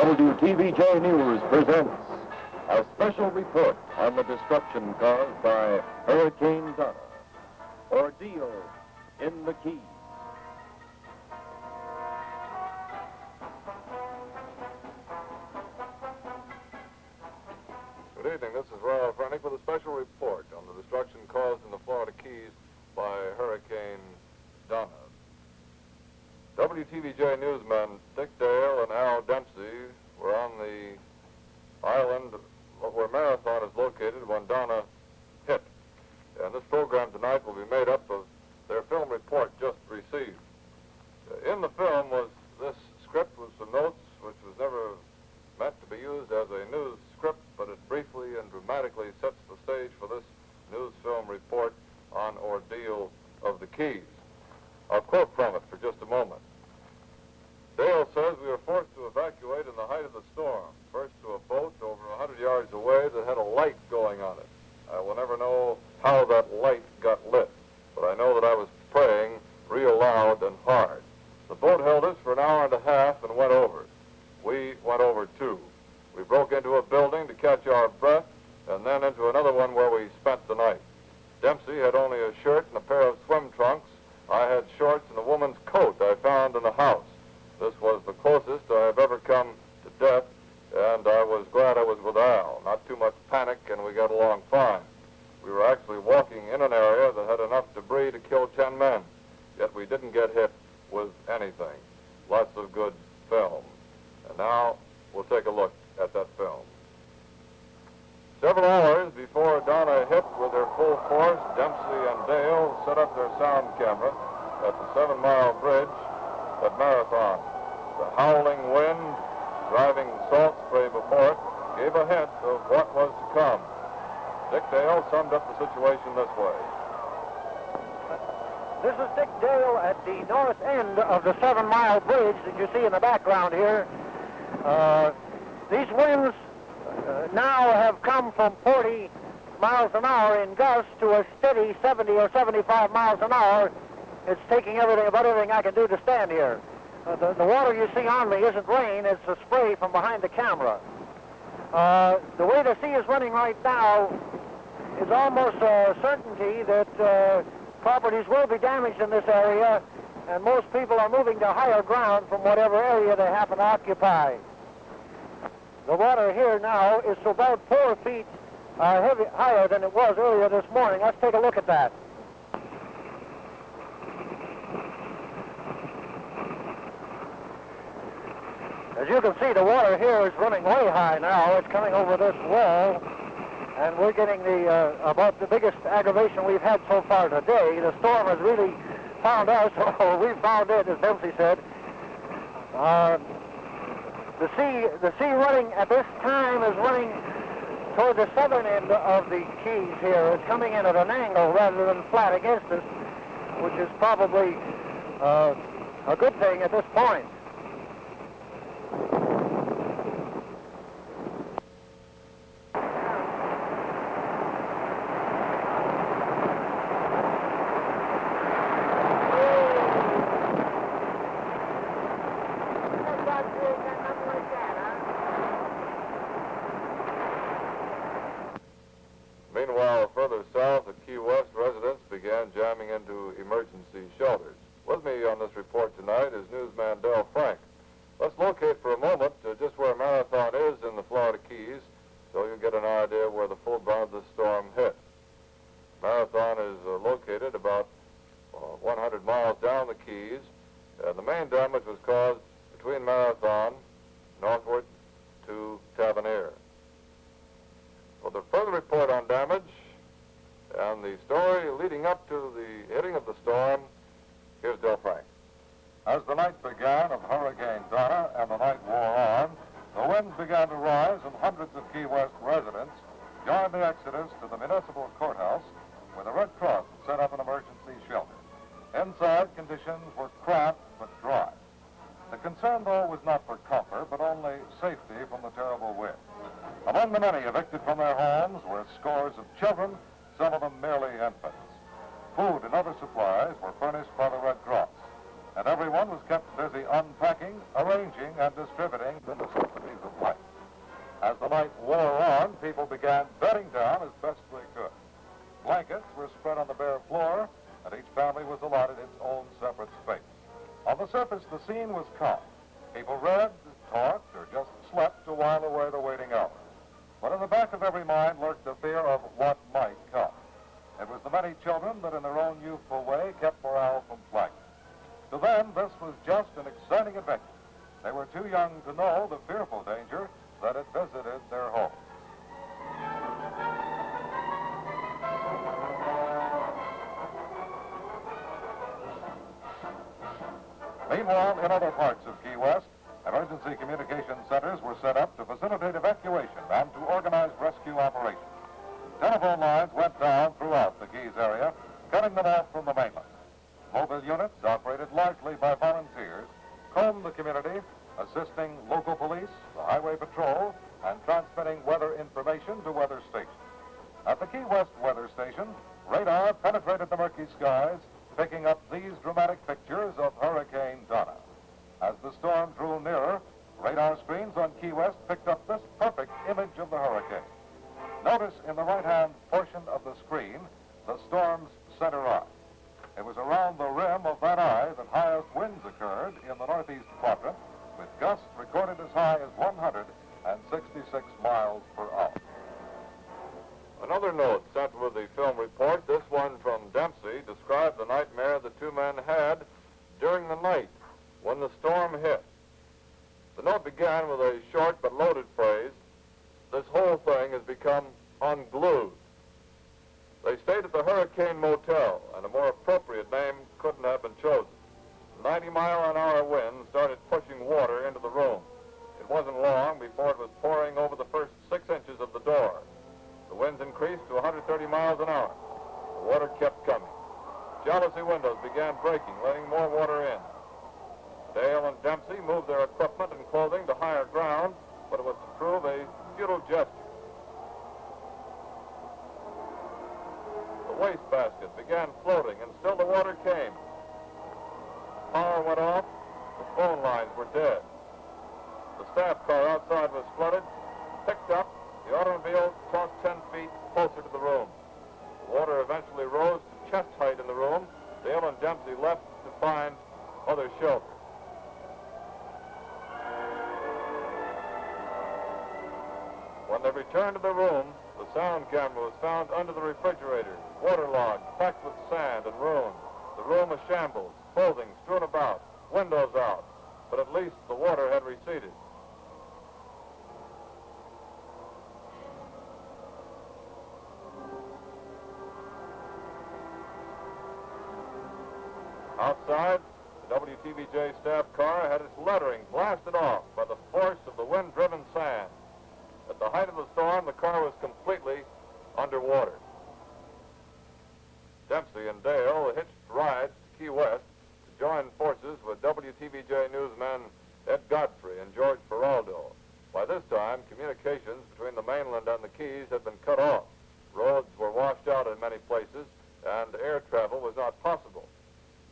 WTVJ News presents a special report on the destruction caused by Hurricane Donna. Ordeal in the Keys. Good evening. This is Royal Frenick with a special report on the destruction caused in the Florida Keys by Hurricane Donna. WTVJ newsmen Dick Dale and Al Dempsey were on the island where Marathon is located when Donna hit. And this program tonight will be made up of their film report just received. In the film was this script with some notes, which was never meant to be used as a news script, but it briefly and dramatically sets the stage for this news film report on Ordeal of the Keys. I'll quote from it for just a moment. Dale says we were forced to evacuate in the height of the storm, first to a boat over 100 yards away that had a light going on it. I will never know how that light got lit, but I know that I was praying real loud and hard. The boat held us for an hour and a half and went over. We went over too. We broke into a building to catch our breath and then into another one where we spent the night. Dempsey had only a shirt and a pair of swim trunks. I had shorts and a woman's coat I found in the house. This was the closest I have ever come to death, and I was glad I was with Al. Not too much panic, and we got along fine. We were actually walking in an area that had enough debris to kill 10 men, yet we didn't get hit with anything. Lots of good film. And now we'll take a look at that film. Several hours before Donna hit with her full force, Dempsey and Dale set up their sound camera at the 7 Mile Bridge at Marathon. The howling wind, driving salt spray before it, gave a hint of what was to come. Dick Dale summed up the situation this way. This is Dick Dale at the north end of the 7 Mile Bridge that you see in the background here. These winds now have come from 40 miles an hour in gusts to a steady 70 or 75 miles an hour. It's taking about everything I can do to stand here. The water you see on me isn't rain, it's a spray from behind the camera. The way the sea is running right now, it's almost a certainty that properties will be damaged in this area, and most people are moving to higher ground from whatever area they happen to occupy. The water here now is about 4 feet higher than it was earlier this morning. Let's take a look at that. As you can see, the water here is running way high now. It's coming over this wall, and we're getting about the biggest aggravation we've had so far today. The storm has really found us, or we found it, as Dempsey said. The sea running at this time is running toward the southern end of the Keys here. It's coming in at an angle rather than flat against us, which is probably a good thing at this point. Meanwhile, further south at Key West, residents began jamming into emergency shelters. With me on this report tonight is newsman Del Frank. Let's locate for a moment just where Marathon is in the Florida Keys, so you get an idea where the full brunt of the storm hit. Marathon is located about 100 miles down the Keys, and the main damage was caused between Marathon northward to Tavernier. For the further report on damage and the story leading up to the hitting of the storm, here's Del Frank. As the night began of Hurricane Donna and the night wore on, the winds began to rise and hundreds of Key West residents joined the exodus to the municipal courthouse where the Red Cross had set up an emergency shelter. Inside, conditions were cramped but dry. The concern, though, was not for comfort, but only safety from the terrible wind. Among the many evicted from their homes were scores of children, some of them merely infants. Food and other supplies were furnished by the Red Cross. and everyone was kept busy unpacking, arranging, and distributing the necessities of life. As the night wore on, people began bedding down as best they could. Blankets were spread on the bare floor, and each family was allotted its own separate space. On the surface, the scene was calm. People read, talked, or just slept to while away the waiting hours. But in the back of every mind lurked the fear of what might come. It was the many children that in their own youthful way kept morale from flagging. To them, this was just an exciting adventure. They were too young to know the fearful danger that had visited their homes. Meanwhile, in other parts of Key West, emergency communication centers were set up to facilitate evacuation and to organize rescue operations. Telephone lines went down throughout the Keys area, cutting them off from the mainland. Mobile units, operated largely by volunteers, combed the community, assisting local police, the highway patrol, and transmitting weather information to weather stations. At the Key West weather station, radar penetrated the murky skies, picking up these dramatic pictures of Hurricane Donna. As the storm drew nearer, radar screens on Key West picked up this perfect image of the hurricane. Notice in the right-hand portion of the screen, the storm's center eye. It was around the rim of that eye that highest winds occurred in the northeast quadrant, with gusts recorded as high as 166 miles per hour. Another note sent with the film report, this one from Dempsey, described the nightmare the two men had during the night when the storm hit. The note began with a short but loaded phrase, "This whole thing has become unglued." They stayed at the Hurricane Motel, and a more appropriate name couldn't have been chosen. 90-mile-an-hour winds started pushing water into the room. It wasn't long before it was pouring over the first 6 inches of the door. The winds increased to 130 miles an hour. The water kept coming. Jealousy windows began breaking, letting more water in. Dale and Dempsey moved their equipment and clothing to higher ground, but it was to prove a futile gesture. The wastebasket began floating, and still the water came. Power went off. The phone lines were dead. The staff car outside was flooded, picked up. The automobile tossed 10 feet closer to the room. The water eventually rose to chest height in the room. Dale and Dempsey left to find other shelter. When they returned to the room, the sound camera was found under the refrigerator, waterlogged, packed with sand and ruins. The room was shambles, clothing strewn about, windows out, but at least the water had receded. Outside, the WTVJ staff car had its lettering blasted off by the force of the wind-driven sand. At the height of the storm, the car was completely underwater. Dempsey and Dale hitched rides to Key West to join forces with WTVJ newsmen Ed Godfrey and George Feraldo. By this time, communications between the mainland and the Keys had been cut off. Roads were washed out in many places, and air travel was not possible.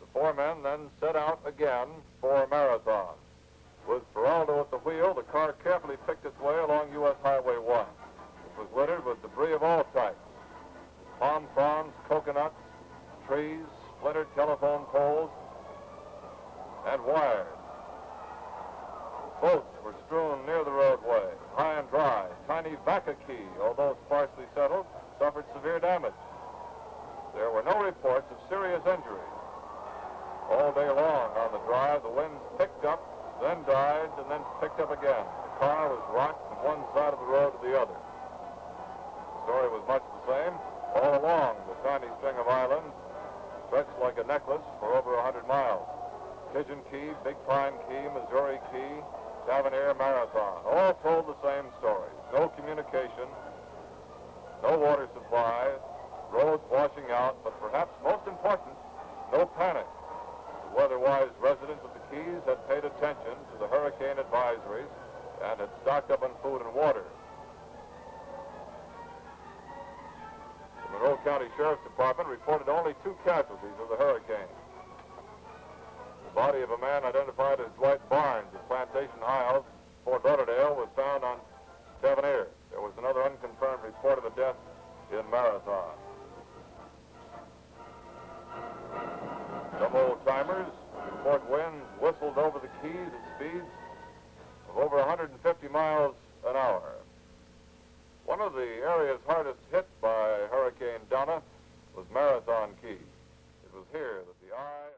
The four men then set out again for Marathon. With Feraldo at the wheel, the car carefully picked its way along U.S. Highway 1. It was littered with debris of all types. Palm fronds, coconuts, trees, splintered telephone poles, and wires. Boats were strewn near the roadway, high and dry. Tiny Vaca Key, although sparsely settled, suffered severe damage. There were no reports of serious injuries. All day long on the drive, the winds picked up, then died, and then picked up again. The car was rocked from one side of the road to the other. The story was much the same all along the tiny string of islands, stretched like a necklace for over 100 miles. Pigeon Key, Big Pine Key, Missouri Key, Tavernier, Marathon, all told the same story. No communication, no water supply, roads washing out, but perhaps most important, no panic. The weather-wise residents of the Keys had paid attention to the hurricane advisories and had stocked up on food and water. The Monroe County Sheriff's Department reported only 2 casualties of the hurricane. The The body of a man identified as Dwight Barnes of Plantation Isles, Fort Lauderdale, was found on Tavernier. There was another unconfirmed report of a death in Marathon. Some old-timers report winds whistled over the Keys at speeds of over 150 miles an hour. One of the areas hardest hit by Hurricane Donna was Marathon Key. It was here that the eye of